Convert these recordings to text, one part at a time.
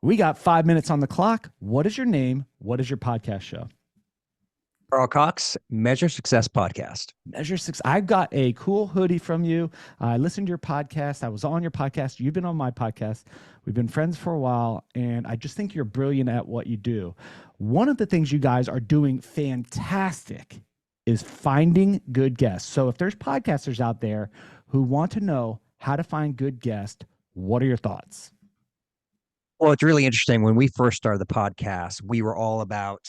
We got 5 minutes on the clock. What is your name? What is your podcast show? Carl Cox, Measure Success Podcast. Measure Six. I've got a cool hoodie from you. I listened to your podcast. I was on your podcast. You've been on my podcast. We've been friends for a while, and I just think you're brilliant at what you do. One of the things you guys are doing fantastic is finding good guests. So if there's podcasters out there who want to know how to find good guests, what are your thoughts? Well, it's really interesting. When we first started the podcast, we were all about,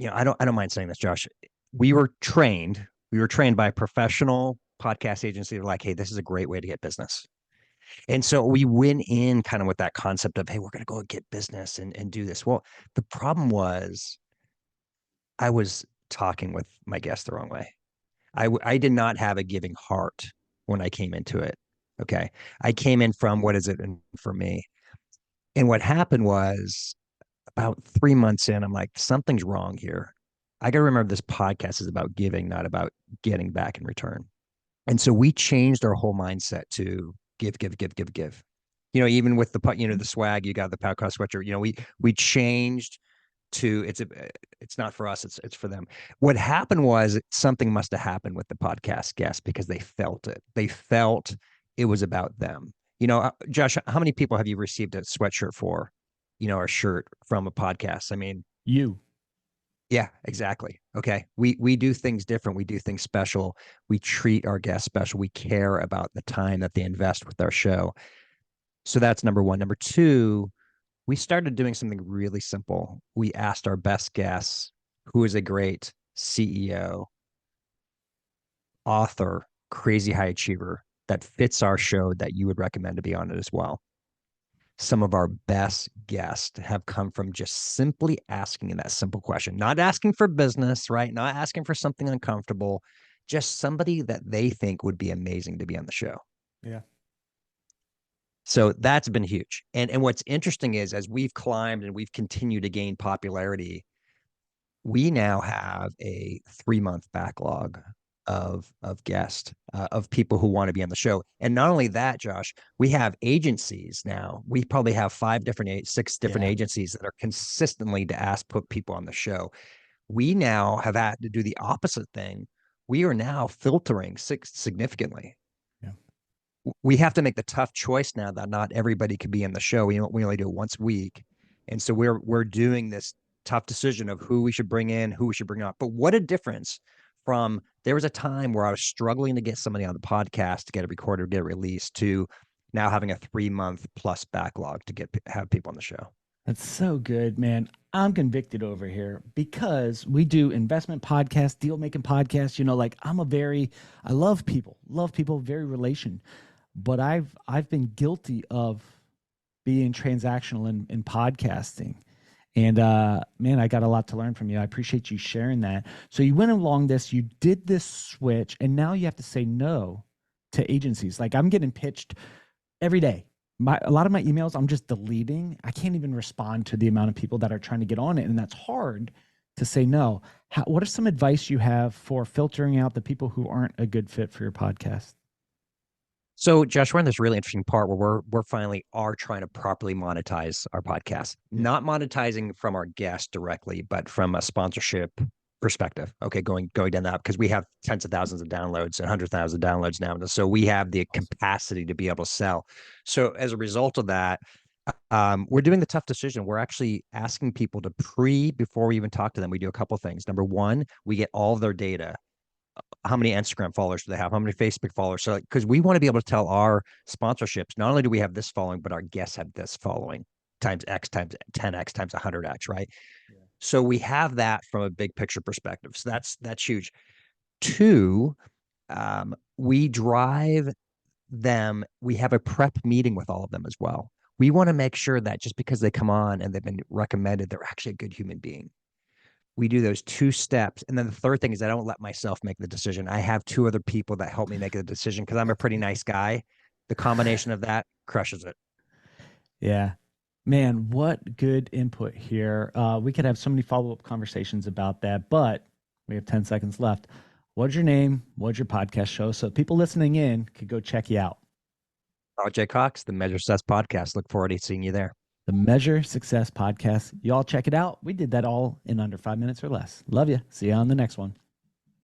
I don't mind saying this, Josh. We were trained. We were trained by a professional podcast agency. They're like, hey, this is a great way to get business. And so we went in kind of with that concept of, hey, we're going to go get business and do this. Well, the problem was I was talking with my guests the wrong way. I did not have a giving heart when I came into it. Okay. I came in from what is it for me? And what happened was about 3 months in, I'm like, something's wrong here. I got to remember this podcast is about giving, not about getting back in return. And so we changed our whole mindset to give, give, give, give, give. Even with the swag, you got the podcast sweatshirt. We changed to it's not for us, it's for them. What happened was something must have happened with the podcast guests because they felt it. They felt it was about them. Josh, how many people have you received a sweatshirt for, or a shirt from a podcast? I mean, You. yeah, exactly. Okay. We do things different. We do things special. We treat our guests special. We care about the time that they invest with our show. So that's number one. Number two, we started doing something really simple. We asked our best guests who is a great CEO, author, crazy high achiever that fits our show that you would recommend to be on it as well. Some of our best guests have come from just simply asking that simple question, not asking for business, right? Not asking for something uncomfortable, just somebody that they think would be amazing to be on the show. Yeah. So that's been huge. And what's interesting is as we've climbed and we've continued to gain popularity, we now have a 3 month backlog of guests, of people who want to be on the show. And not only that, Josh, we have agencies now. We probably have six different Yeah. agencies that are consistently to put people on the show. We now have had to do the opposite thing. We are now filtering significantly. Yeah. We have to make the tough choice now that not everybody could be in the show. We only do it once a week. And so we're doing this tough decision of who we should bring in, who we should bring up. But what a difference from there was a time where I was struggling to get somebody on the podcast to get it recorded, get it released, to now having a 3 month plus backlog to have people on the show. That's so good, man. I'm convicted over here because we do investment podcasts, deal making podcasts. Like I love people, very relation. But I've been guilty of being transactional in podcasting. And man, I got a lot to learn from you. I appreciate you sharing that. So you went along this, you did this switch, and now you have to say no to agencies. Like I'm getting pitched every day. A lot of my emails I'm just deleting. I can't even respond to the amount of people that are trying to get on it, and that's hard to say no. What are some advice you have for filtering out the people who aren't a good fit for your podcast? So, Josh, we're in this really interesting part where we're finally are trying to properly monetize our podcast, Yeah. not monetizing from our guests directly, but from a sponsorship perspective. Okay, going down that because we have tens of thousands of downloads and 100,000 downloads now, so we have the capacity to be able to sell. So, as a result of that, we're doing the tough decision. We're actually asking people to before we even talk to them. We do a couple of things. Number one, we get all of their data. How many Instagram followers do they have? How many Facebook followers? So, because we want to be able to tell our sponsorships, not only do we have this following, but our guests have this following times X times 10X times 100X, right? Yeah. So we have that from a big picture perspective. So that's huge. Two, we drive them. We have a prep meeting with all of them as well. We want to make sure that just because they come on and they've been recommended, they're actually a good human being. We do those two steps. And then the third thing is I don't let myself make the decision. I have two other people that help me make the decision because I'm a pretty nice guy. The combination of that crushes it. Yeah. Man, what good input here. We could have so many follow-up conversations about that, but we have 10 seconds left. What's your name? What's your podcast show? So people listening in could go check you out. RJ Cox, the Measure Success Podcast. Look forward to seeing you there. The Measure Success podcast. Y'all check it out. We did that all in under 5 minutes or less. Love you. See you on the next one.